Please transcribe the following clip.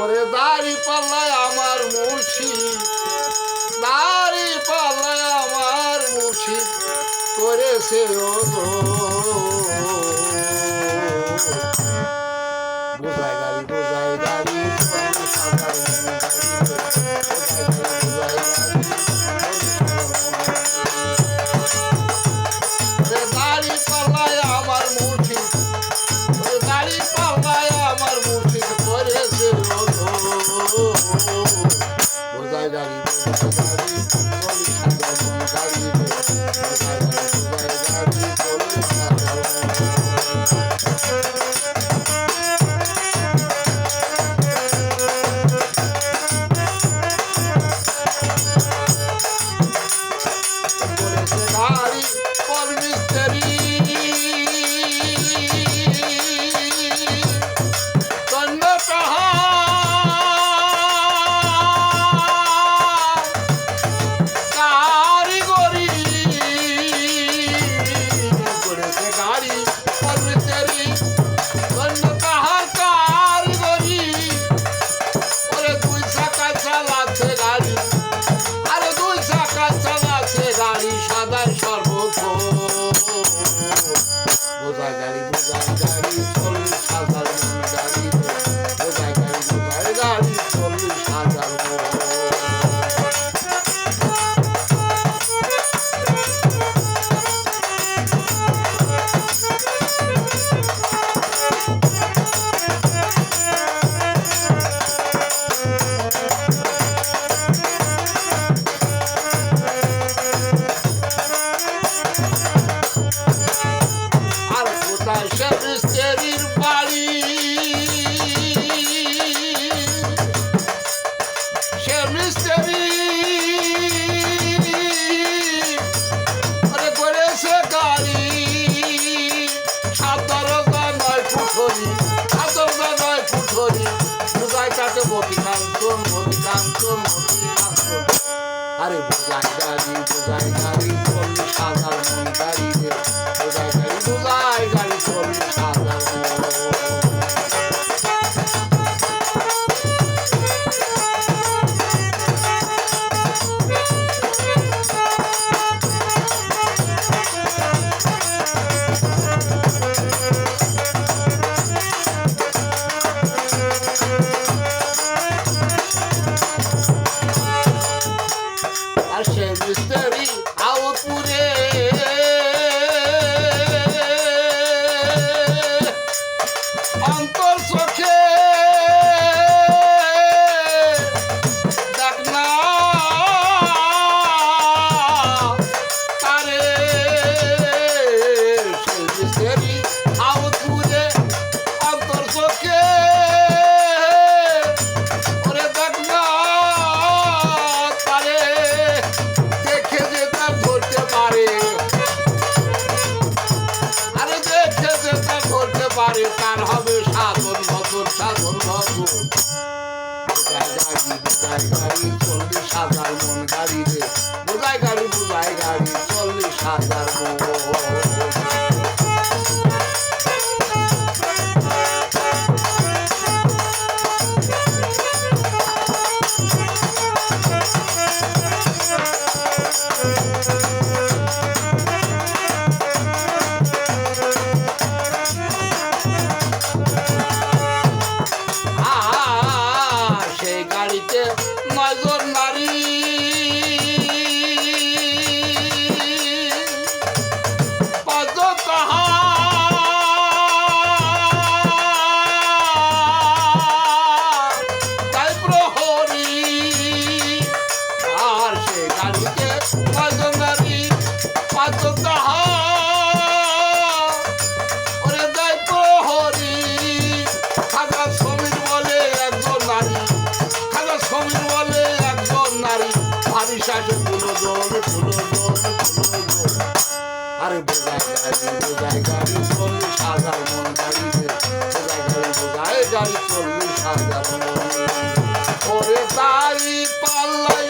ওরে দাড়ি পাল্লায় আমার মুর্শিদ, দাড়ি পাল্লায় আমার মুর্শিদ করেছে বোঝায় গাড়ি, বোঝায় গাড়ি, দাড়ি পাল্লায় আমার মুর্শিদ, দাড়ি পাল্লায় আমার মুর্শিদ করেছে বোঝায় গাড়ি, আরে বোঝাই গাড়ি, বোঝাই গাড়ি, 40,000 মন গাড়ি রে, বোঝাই গাড়ি, বোঝাই গাড়ি, 40,000 মন। মিস্ত্রি আউটপুরে অন্তর চোখে দেখ না তারে, সেই মিস্ত্রি আউটপুরে অন্তর চোখে ওরে দেখ না তারে, তার হবে সাধন ভজন, সাধন ভজন। বোঝাই গাড়ি, বোঝাই গাড়ি, 40,000 মন গাড়ি রে, বোঝাই গাড়ি, বোঝাই গাড়ি, 40,000 মন। গাড়িতে 9 জন নারী, তাই প্রহরী। আর সে গাড়িতে 9 জন নারী, 5 জন ওরে তাই প্রহরী। খাজা সমীর বলে একজন নারী, সমীর বলে একজন নারী, ভারী শাসন আরে বোঝাই গাড়ি, বোঝাই গাড়ি, 40,000 মন গাড়ি রে, বোঝাই গাড়ি, বোঝাই গাড়ি, 40,000 মন। ওরে দাড়ি পাল্লাই